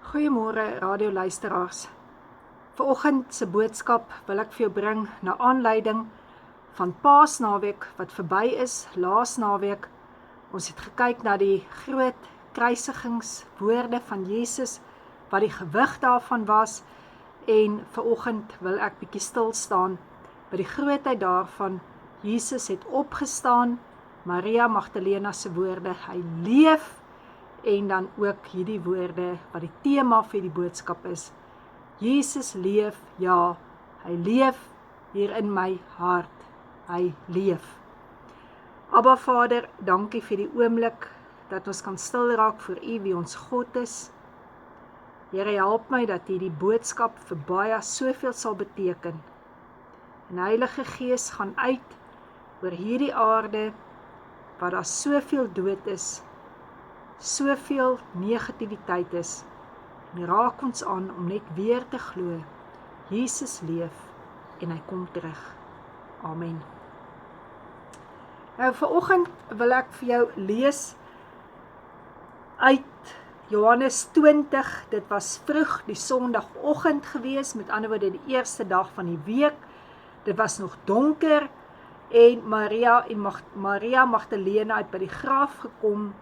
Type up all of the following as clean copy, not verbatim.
Goeiemôre radioluisteraars. Vanoggend se boodskap wil ek vir jou bring na aanleiding van Paasnaweek wat verby is, laas naweek. Ons het gekyk na die groot kruisigingswoorde van Jesus, wat die gewig daarvan was, en vanoggend wil ek bietjie stil staan by die grootheid daarvan. Jesus het opgestaan, Maria Magdalena se woorde, hy leef, en dan ook hierdie woorde wat die tema vir die boodskap is. Jesus leef, ja, hy leef hier in my hart, hy leef. Abba Vader, dankie vir die oomblik dat ons kan stil raak voor U wie ons God is. Here, help my dat hierdie boodskap vir baie soveel sal beteken. En Heilige Gees gaan uit oor hierdie aarde waar daar soveel dood is, soveel negativiteit is, en raak ons aan om net weer te glo, Jesus leef en hy kom terug. Amen. Nou, vanoggend wil ek vir jou lees uit Johannes 20, dit was vroeg die Sondagoggend gewees, met ander woorde die eerste dag van die week, dit was nog donker, en Maria Magdalena het by die graf gekom,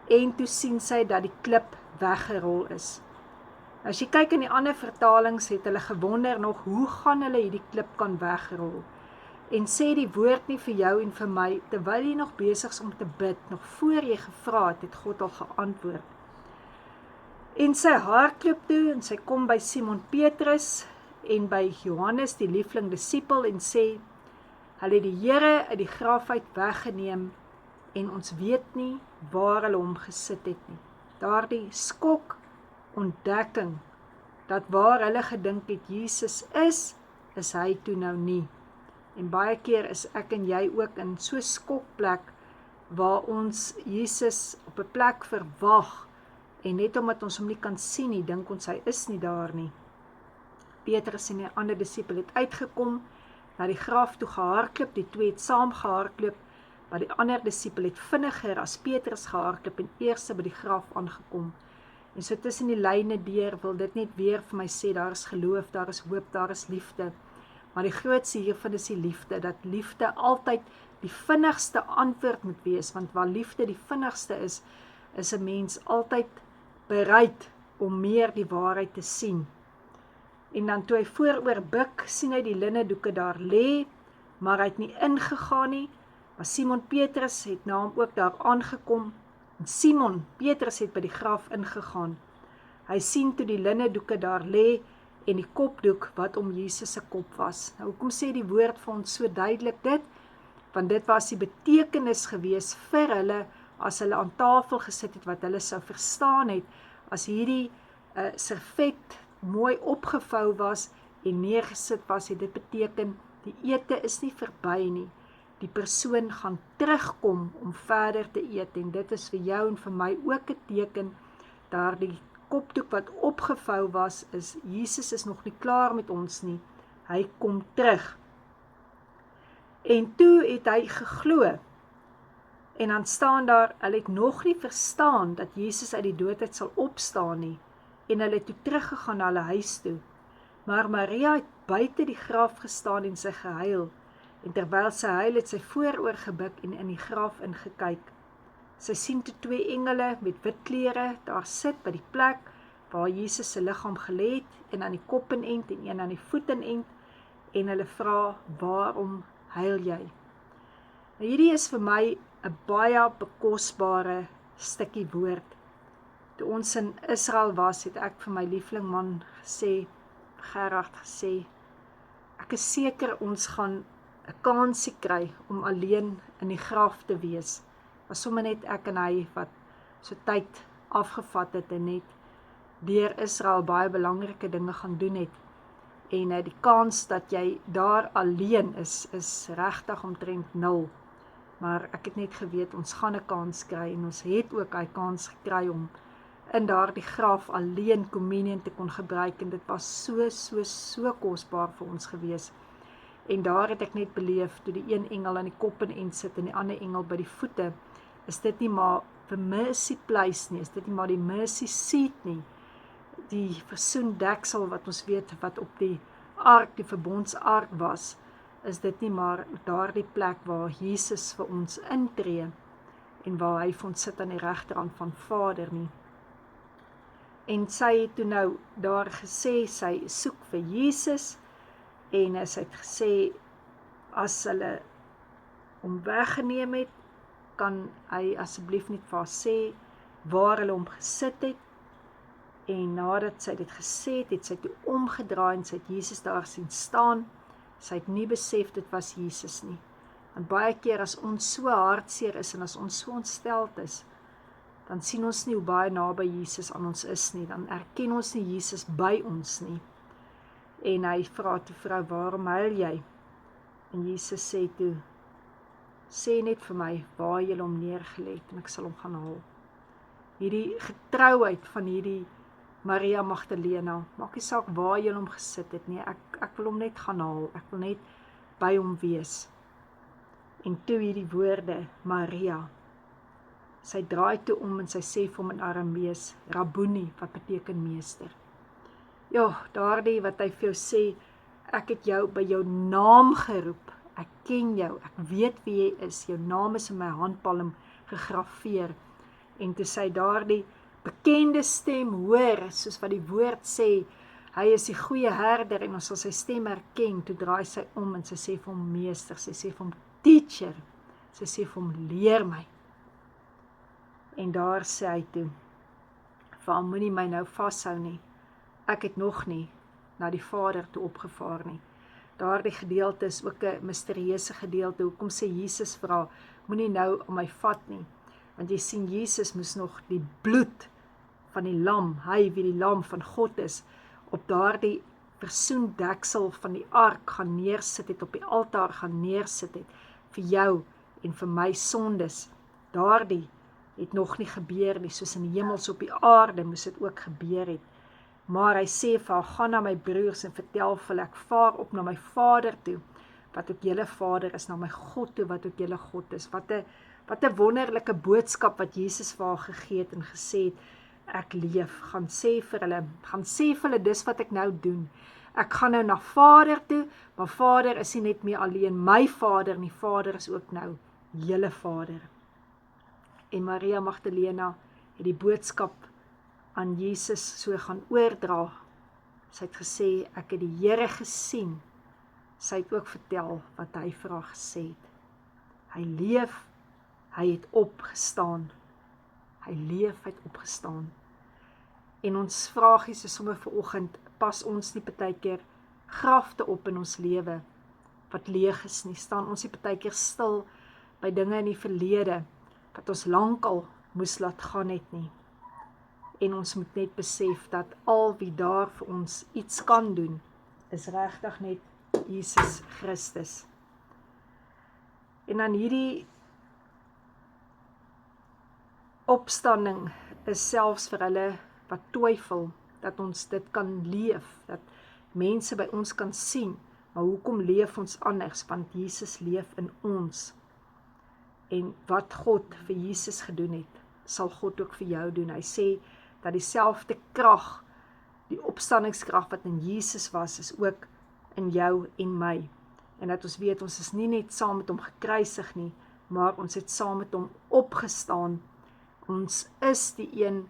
en toe sien sy dat die klip weggerol is. As jy kyk in die ander vertalings, het hulle gewonder nog, hoe gaan hulle hierdie klip kan wegrol? En sê die woord nie vir jou en vir my, terwyl jy nog besig is om te bid, nog voor jy gevra het God al geantwoord. En sy hardloop toe, en sy kom by Simon Petrus, en by Johannes, die liefling disipel, en sê, hulle het die Here uit die graf uit weggeneem, en ons weet nie waar hulle hom gesit het nie. Daardie skok ontdekking, dat waar hulle gedink het Jesus is hy toe nou nie. En baie keer is ek en jy ook in so skokplek, waar ons Jesus op 'n plek verwag, en net omdat ons hom nie kan sien nie, dink ons hy is nie daar nie. Petrus en die ander disipel het uitgekom, na die graf toe gehardloop, die twee het saam gehardloop, maar die ander disipel het vinniger as Petrus gehardloop en eerste by die graf aangekom. En so tussen die lyne deur wil dit net weer vir my sê, daar is geloof, daar is hoop, daar is liefde. Maar die grootste hiervan is die liefde, dat liefde altyd die vinnigste antwoord moet wees, want waar liefde die vinnigste is 'n mens altyd bereid om meer die waarheid te sien. En dan toe hy vooroor buig, sien hy die linnedoeke daar lê, maar hy het nie ingegaan nie. Maar Simon Petrus het na hom ook daar aangekom, en Simon Petrus het by die graf ingegaan. Hy sien toe die linnedoeke daar lê, en die kopdoek wat om Jesus se kop was. Nou, hoekom sê die woord vir ons so duidelik dit? Want dit was die betekenis gewees vir hulle, as hulle aan tafel gesit het, wat hulle sou verstaan het, as hierdie servet mooi opgevou was, en neergesit was, het dit beteken, die ete is nie verby nie. Die persoon gaan terugkom om verder te eet, en dit is vir jou en vir my ook 'n teken, daar die kopdoek wat opgevou was, is Jesus is nog nie klaar met ons nie, hy kom terug. En toe het hy geglo, en dan staan daar, hulle het nog nie verstaan, dat Jesus uit die doodheid sal opstaan nie, en hulle het toe teruggegaan na hulle huis toe. Maar Maria het buite die graf gestaan en sy gehuil, en terwyl sy huil het sy vooroor gebuk en in die graf ingekyk. Sy sien toe twee engele met wit klere daar sit by die plek waar Jesus se liggaam gelê het, een aan die koppenend en een aan die voetenend, en hulle vra, waarom huil jy? Nou, hierdie is vir my 'n baie bekosbare stukkie woord. Toe ons in Israel was, het ek vir my lievelingman gesê, Gerard gesê, ek is seker ons gaan 'n kansie kry om alleen in die graf te wees. Was sommer net ek en hy wat so tyd afgevat het en net deur Israel baie belangrike dinge gaan doen het. En die kans dat jy daar alleen is regtig omtrent 0. Maar ek het net geweet, ons gaan 'n kans kry, en ons het ook hy kans gekry om in daardie graf alleen communion te kon gebruik, en dit was so kosbaar vir ons gewees. En daar het ek net beleef, toe die een engel aan die koppenend sit en die ander engel by die voete, is dit nie maar the mercy place nie, is dit nie maar die mercy seat nie. die versoendeksel wat ons weet wat op die ark, die verbondsark was, is dit nie maar daardie plek waar Jesus vir ons intree en waar hy vir ons sit aan die regterhand van Vader nie. En sy het toe nou daar gesê, sy soek vir Jesus, en sy het gesê, as hulle hom weggeneem het, kan hy asseblief net vir haar sê, waar hulle hom gesit het, en nadat sy dit gesê het, het sy toe omgedraai, en sy het Jesus daar sien staan, sy het nie besef dit was Jesus nie. En baie keer as ons so hartseer is, en as ons so ontsteld is, dan sien ons nie hoe baie naby Jesus aan ons is nie, dan erken ons nie Jesus by ons nie. En hy vra toe vrou, waarom huil jy? En Jesus sê toe, sê net vir my, waar jy hom neergelê het, en ek sal hom gaan haal. Hierdie getrouheid van hierdie Maria Magdalena, maak nie saak waar jy hom gesit het nie, ek wil hom net gaan haal, ek wil net by hom wees. En toe hierdie woorde, Maria, sy draai toe om en sy sê vir hom in Aramees, Rabboni, wat beteken meester. Ja, daardie wat hy vir jou sê, ek het jou by jou naam geroep, ek ken jou, ek weet wie jy is, jou naam is in my handpalm gegraveer, en toe sy daardie bekende stem hoor, soos wat die woord sê, hy is die goeie herder, en ons sal sy stem herken, toe draai sy om, en sy sê vir hom meester, sy sê vir hom teacher, sy sê vir hom leer my, en daar sê hy toe, vir hom moenie my nou vashou nie, ek het nog nie na die Vader toe opgevaar nie. Daardie gedeelte is ook 'n misterieuse gedeelte, hoekom sê Jesus vra, moenie nou aan my vat nie, want jy sien Jesus moes nog die bloed van die lam, hy wie die lam van God is, op daardie versoendeksel van die ark gaan neersit het, op die altaar gaan neersit het, vir jou en vir my sondes. Daardie het nog nie gebeur nie, soos in die hemels op die aarde moes dit ook gebeur het. Maar hy sê vir haar, gaan na my broers en vertel vir hulle, ek vaar op na my Vader toe, wat ook julle Vader is, na my God toe, wat ook julle God is. Wat 'n wonderlike boodskap wat Jesus vir haar gegee het en gesê het, ek leef, gaan sê vir hulle, dis wat ek nou doen. Ek gaan nou na Vader toe, maar Vader is nie net meer alleen my Vader nie, Vader is ook nou julle Vader. En Maria Magdalena het die boodskap aan Jesus so gaan oordra. Sy het gesê, ek het die Here gesien. Sy het ook vertel wat hy vir haar gesê het. Hy leef, hy het opgestaan. Hy leef, hy het opgestaan. En ons vraagies is sommer vanoggend, pas ons nie partykeer grafte op in ons lewe, wat leeg is nie, staan ons nie partykeer stil by dinge in die verlede, wat ons lankal moes laat gaan het nie. En ons moet net besef dat al wie daar vir ons iets kan doen, is regtig net Jesus Christus. En dan hierdie opstanding is selfs vir hulle wat twyfel, dat ons dit kan leef, dat mense by ons kan sien, maar hoekom leef ons anders, want Jesus leef in ons. En wat God vir Jesus gedoen het, sal God ook vir jou doen. Hy sê, dat dieselfde krag, die opstandingskrag wat in Jesus was, is ook in jou en my. En dat ons weet, ons is nie net saam met hom gekruisig nie, maar ons het saam met hom opgestaan. Ons is die een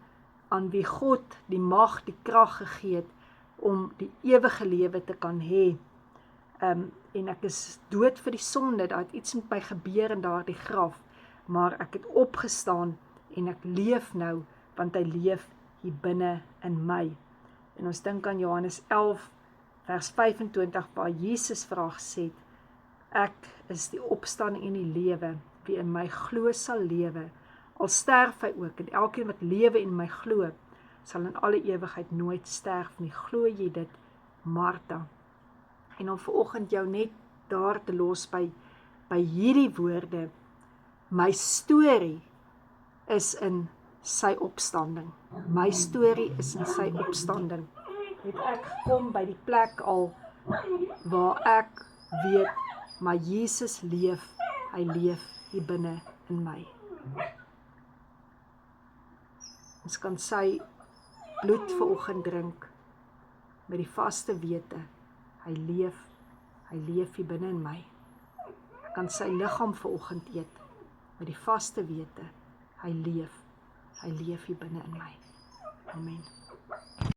aan wie God die mag, die krag gegee het, om die ewige lewe te kan hê. En ek is dood vir die sonde, daar het iets met my gebeur in daardie graf, maar ek het opgestaan, en ek leef nou, want hy leef hier binne in my. En ons dink aan Johannes 11, vers 25, waar Jesus vir haar gesê het, ek is die opstanding en die lewe, wie in my glo sal lewe, al sterf hy ook, en elkeen wat lewe in my glo, sal in alle ewigheid nooit sterf nie. Glo jy dit, Martha? En om vanoggend jou net daar te los by hierdie woorde, my storie is in sy opstanding. My storie is in sy opstanding. Het ek gekom by die plek al, waar ek weet, maar Jesus leef, hy leef hier binne in my. Ons kan sy bloed vanoggend drink, met die vaste wete, hy leef hier binne in my. Ek kan sy liggaam vanoggend eet, met die vaste wete, hy leef hier binne in my. Amen.